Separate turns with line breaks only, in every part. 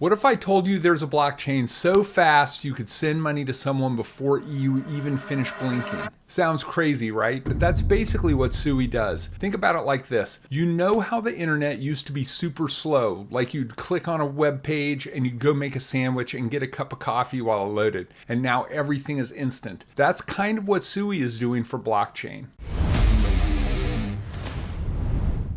What if I told you there's a blockchain so fast you could send money to someone before you even finish blinking? Sounds crazy, right? But that's basically what SUI does. Think about it like this. You know how the internet used to be super slow, like you'd click on a web page and you'd go make a sandwich and get a cup of coffee while it loaded, and now everything is instant. That's kind of what SUI is doing for blockchain.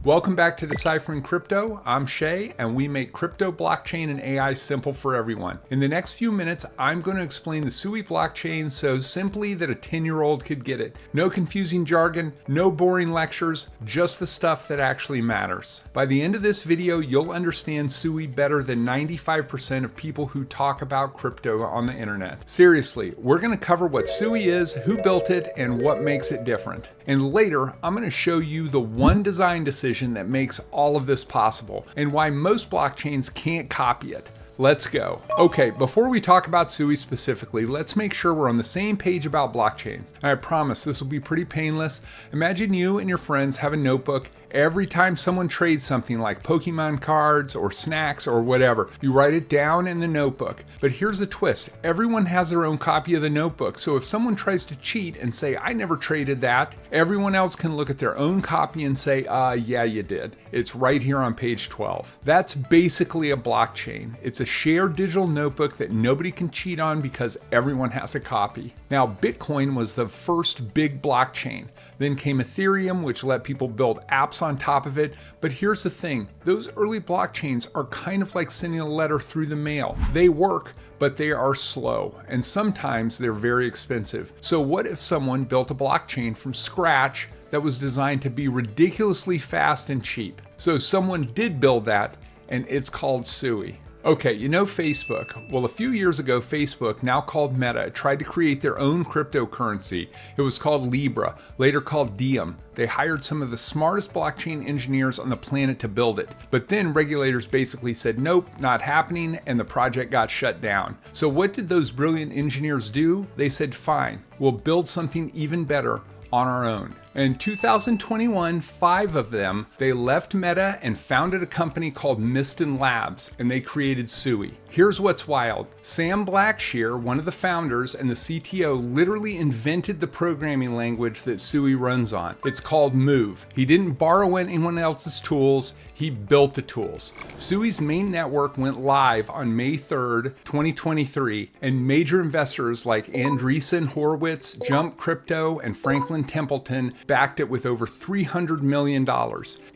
Welcome back to Deciphering Crypto. I'm Shay, and we make crypto, blockchain, and AI simple for everyone. In the next few minutes, I'm going to explain the SUI blockchain so simply that a 10-year-old could get it. No confusing jargon, no boring lectures, just the stuff that actually matters. By the end of this video, you'll understand SUI better than 95% of people who talk about crypto on the internet. Seriously, we're going to cover what SUI is, who built it, and what makes it different. And later, I'm going to show you the one design decision that makes all of this possible and why most blockchains can't copy it. Let's go. Okay, before we talk about SUI specifically, let's make sure we're on the same page about blockchains. I promise this will be pretty painless. Imagine you and your friends have a notebook. Every time someone trades something like Pokemon cards or snacks or whatever, you write it down in the notebook. But here's the twist. Everyone has their own copy of the notebook. So if someone tries to cheat and say, I never traded that, everyone else can look at their own copy and say, yeah, you did. It's right here on page 12. That's basically a blockchain. It's a shared digital notebook that nobody can cheat on because everyone has a copy. Now, Bitcoin was the first big blockchain. Then came Ethereum, which let people build apps on top of it. But here's the thing, those early blockchains are kind of like sending a letter through the mail. They work, but they are slow, and sometimes they're very expensive. So what if someone built a blockchain from scratch that was designed to be ridiculously fast and cheap? So someone did build that, and it's called SUI. Okay, you know Facebook. Well, a few years ago, Facebook, now called Meta, tried to create their own cryptocurrency. It was called Libra, later called Diem. They hired some of the smartest blockchain engineers on the planet to build it. But then regulators basically said, nope, not happening, and the project got shut down. So what did those brilliant engineers do? They said, fine, we'll build something even better on our own. In 2021, 5 of them, they left Meta and founded a company called Mysten Labs, and they created SUI. Here's what's wild. Sam Blackshear, one of the founders and the CTO, literally invented the programming language that SUI runs on. It's called Move. He didn't borrow anyone else's tools, he built the tools. SUI's main network went live on May 3rd, 2023, and major investors like Andreessen, Horowitz, Jump Crypto, and Franklin Templeton backed it with over $300 million.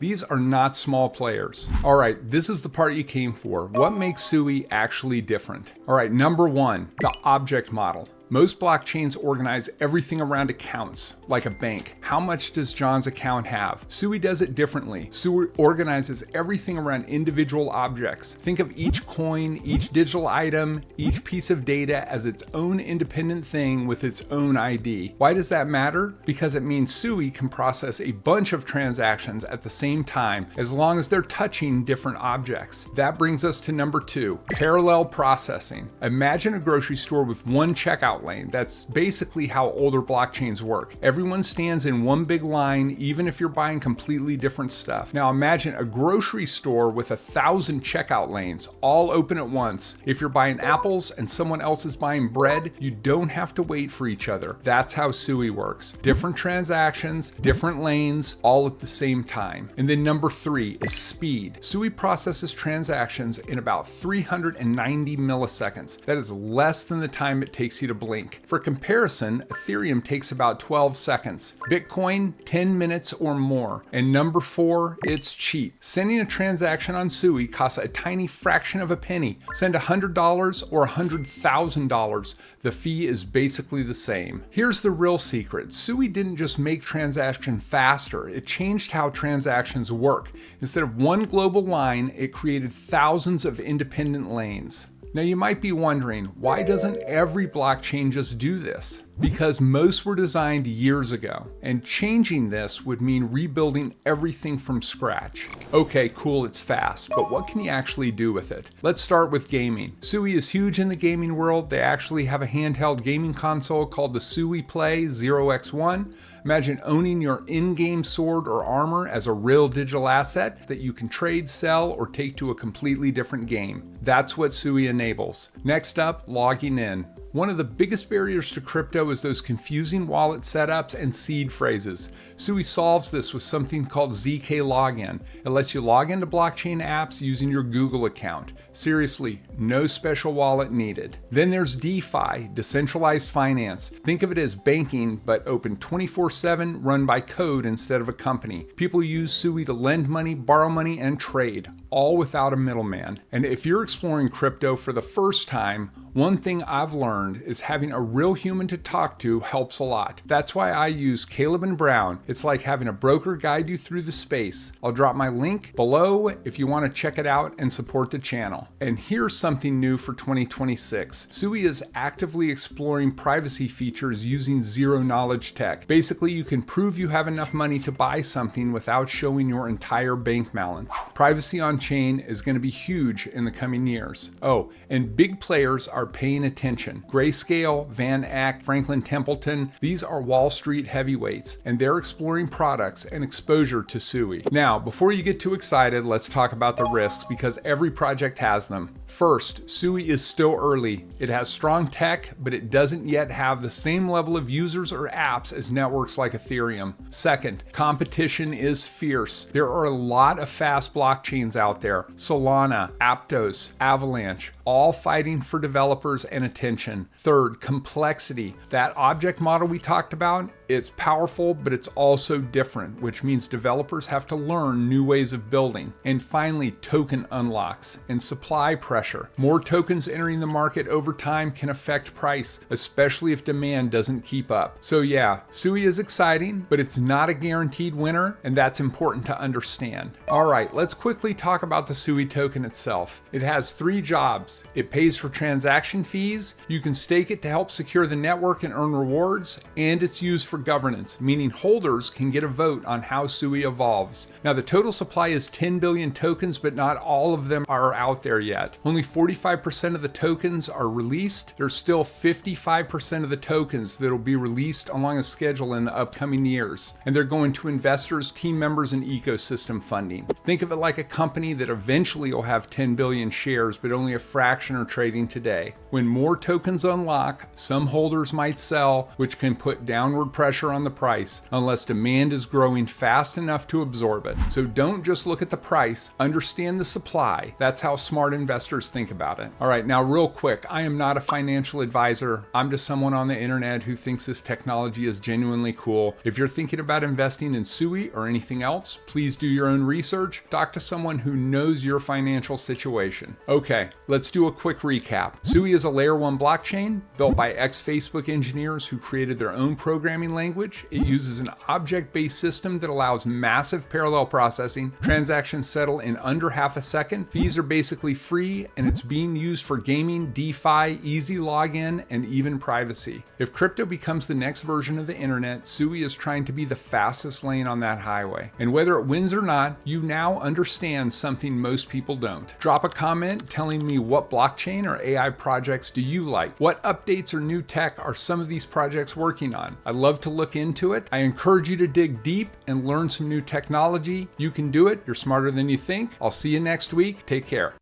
These are not small players. All right, this is the part you came for. What makes SUI actually different? All right, number 1, the object model. Most blockchains organize everything around accounts, like a bank. How much does John's account have? SUI does it differently. SUI organizes everything around individual objects. Think of each coin, each digital item, each piece of data as its own independent thing with its own ID. Why does that matter? Because it means SUI can process a bunch of transactions at the same time, as long as they're touching different objects. That brings us to number 2, parallel processing. Imagine a grocery store with one checkout lane. That's basically how older blockchains work. Everyone stands in one big line, even if you're buying completely different stuff. Now imagine a grocery store with 1,000 checkout lanes, all open at once. If you're buying apples and someone else is buying bread, you don't have to wait for each other. That's how SUI works. Different transactions, different lanes, all at the same time. And then number 3 is speed. SUI processes transactions in about 390 milliseconds. That is less than the time it takes you to blink. For comparison, Ethereum takes about 12 seconds. Bitcoin, 10 minutes or more. And number 4, it's cheap. Sending a transaction on SUI costs a tiny fraction of a penny. Send $100 or $100,000. The fee is basically the same. Here's the real secret. SUI didn't just make transactions faster, it changed how transactions work. Instead of one global line, it created thousands of independent lanes. Now you might be wondering, why doesn't every blockchain just do this? Because most were designed years ago, and changing this would mean rebuilding everything from scratch. Okay, cool, it's fast, but what can you actually do with it? Let's start with gaming. SUI is huge in the gaming world. They actually have a handheld gaming console called the SUI Play 0x1. Imagine owning your in-game sword or armor as a real digital asset that you can trade, sell, or take to a completely different game. That's what SUI enables. Next up, logging in. One of the biggest barriers to crypto is those confusing wallet setups and seed phrases. SUI solves this with something called ZK Login. It lets you log into blockchain apps using your Google account. Seriously, no special wallet needed. Then there's DeFi, decentralized finance. Think of it as banking, but open 24/7, run by code instead of a company. People use SUI to lend money, borrow money, and trade, all without a middleman. And if you're exploring crypto for the first time, one thing I've learned is having a real human to talk to helps a lot. That's why I use Caleb and Brown. It's like having a broker guide you through the space. I'll drop my link below if you want to check it out and support the channel. And here's something new for 2026. SUI is actively exploring privacy features using zero-knowledge tech. Basically, you can prove you have enough money to buy something without showing your entire bank balance. Privacy on chain is going to be huge in the coming years. Oh, and big players are paying attention. Grayscale, Van Eck, Franklin Templeton, these are Wall Street heavyweights, and they're exploring products and exposure to SUI. Now, before you get too excited, let's talk about the risks because every project has them. First, SUI is still early. It has strong tech, but it doesn't yet have the same level of users or apps as networks like Ethereum. Second, competition is fierce. There are a lot of fast blockchains out there. Solana, Aptos, Avalanche, all fighting for developers and attention. Third, complexity. That object model we talked about, it's powerful, but it's also different, which means developers have to learn new ways of building. And finally, token unlocks and supply pressure. More tokens entering the market over time can affect price, especially if demand doesn't keep up. So yeah, SUI is exciting, but it's not a guaranteed winner, and that's important to understand. All right, let's quickly talk about the SUI token itself. It has 3 jobs. It pays for transaction fees, you can stake it to help secure the network and earn rewards, and it's used for governance, meaning holders can get a vote on how SUI evolves. Now, the total supply is 10 billion tokens, but not all of them are out there yet. Only 45% of the tokens are released. There's still 55% of the tokens that will be released along a schedule in the upcoming years, and they're going to investors, team members, and ecosystem funding. Think of it like a company that eventually will have 10 billion shares, but only a fraction are trading today. When more tokens unlock, some holders might sell, which can put downward pressure on the price unless demand is growing fast enough to absorb it. So don't just look at the price, understand the supply. That's how smart investors think about it. All right, now real quick, I am not a financial advisor. I'm just someone on the internet who thinks this technology is genuinely cool. If you're thinking about investing in SUI or anything else, please do your own research. Talk to someone who knows your financial situation. Okay, let's do a quick recap. SUI is a layer 1 blockchain built by ex-Facebook engineers who created their own programming language. It uses an object-based system that allows massive parallel processing. Transactions settle in under half a second. Fees are basically free, and it's being used for gaming, DeFi, easy login, and even privacy. If crypto becomes the next version of the internet, SUI is trying to be the fastest lane on that highway. And whether it wins or not, you now understand something most people don't. Drop a comment telling me what blockchain or AI projects do you like? What updates or new tech are some of these projects working on? I'd love to look into it. I encourage you to dig deep and learn some new technology. You can do it. You're smarter than you think. I'll see you next week. Take care.